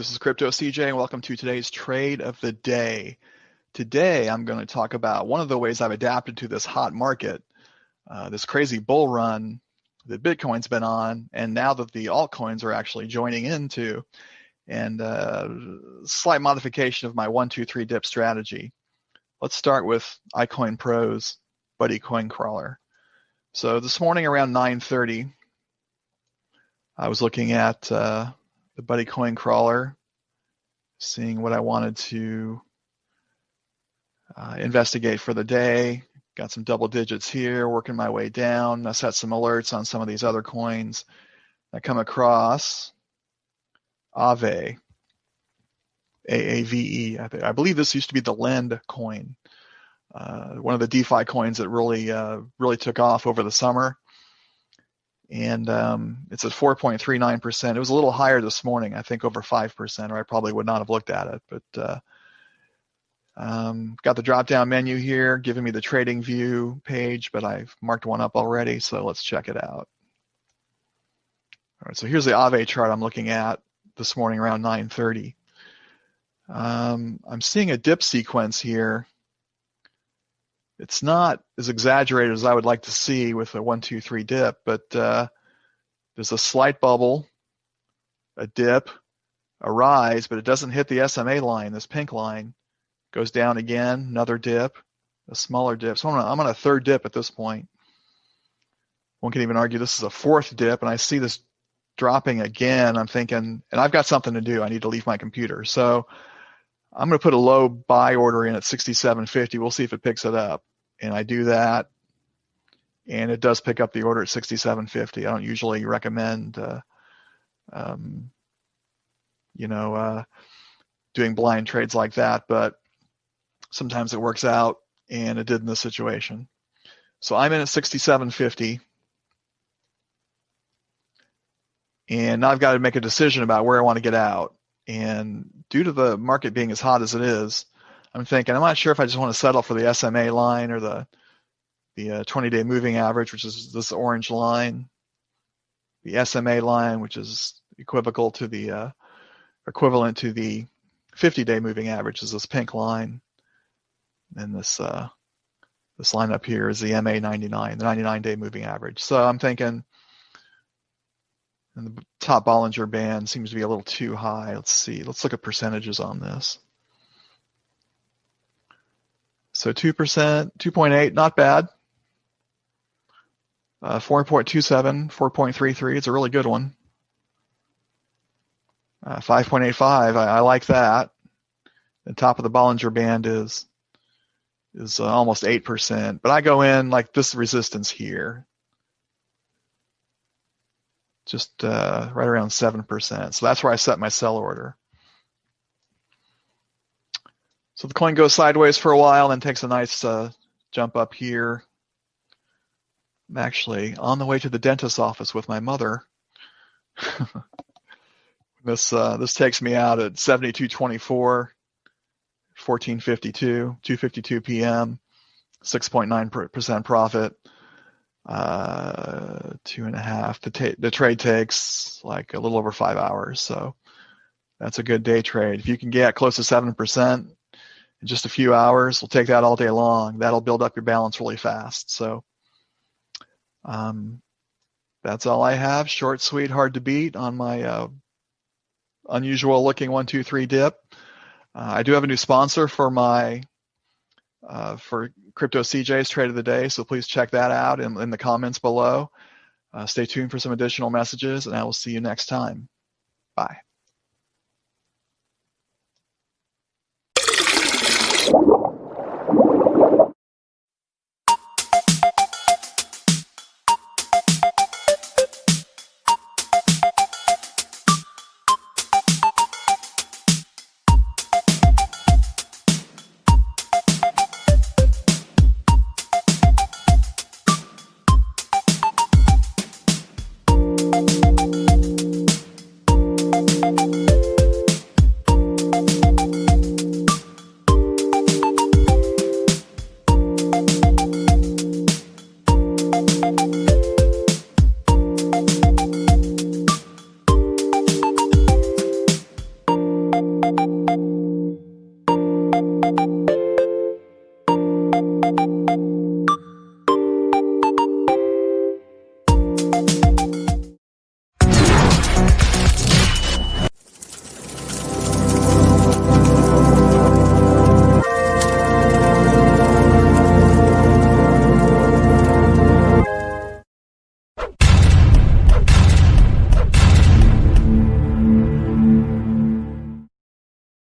this is Crypto CJ, and welcome to today's trade of the day. Today, I'm going to talk about one of the ways I've adapted to this hot market, this crazy bull run that Bitcoin's been on, and now that the altcoins are actually joining into, and slight modification of my 1-2-3 dip strategy. Let's start with iCoinPro's Buddy Coin Crawler. So this morning around 9:30, I was looking at the Buddy Coin Crawler, seeing what I wanted to investigate for the day. Got some double digits here, working my way down. I set some alerts on some of these other coins. I come across AAVE, AAVE. I believe this used to be the Lend coin, one of the DeFi coins that really took off over the summer. And it's at 4.39%. It was a little higher this morning, I think over 5%, or I probably would not have looked at it. But got the drop-down menu here, giving me the trading view page, but I've marked one up already, so let's check it out. All right, so here's the AAVE chart I'm looking at this morning around 9:30. I'm seeing a dip sequence here. It's not as exaggerated as I would like to see with a 1-2-3 dip, but there's a slight bubble, a dip, a rise, but it doesn't hit the SMA line, this pink line. Goes down again, another dip, a smaller dip. So I'm on a third dip at this point. One can even argue this is a fourth dip, and I see this dropping again. I'm thinking, and I've got something to do. I need to leave my computer. So I'm going to put a low buy order in at 67.50. We'll see if it picks it up. And I do that, and it does pick up the order at 67.50. I don't usually recommend, doing blind trades like that, but sometimes it works out, and it did in this situation. So I'm in at 67.50, and now I've got to make a decision about where I want to get out. And due to the market being as hot as it is, I'm thinking, I'm not sure if I just want to settle for the SMA line or the 20-day moving average, which is this orange line, the SMA line, which is equivalent to the 50-day moving average, is this pink line, and this line up here is the MA99, the 99-day moving average. So I'm thinking, and the top Bollinger Band seems to be a little too high. Let's see. Let's look at percentages on this. So 2%, 2.8, not bad. 4.27, 4.33, it's a really good one. 5.85, I like that. The top of the Bollinger Band is almost 8%, but I go in like this resistance here, just right around 7%. So that's where I set my sell order. So the coin goes sideways for a while, then takes a nice jump up here. I'm actually on the way to the dentist's office with my mother. This takes me out at 72.24, 14:52, 2:52 p.m., 6.9% profit, 2.5. The trade takes like a little over 5 hours, so that's a good day trade. If you can get close to 7%. In just a few hours, we'll take that all day long. That'll build up your balance really fast. So that's all I have. Short, sweet, hard to beat on my unusual looking 1-2-3 dip. I do have a new sponsor for my for Crypto CJ's trade of the day, so please check that out in the comments below. Stay tuned for some additional messages, and I will see you next time. Bye.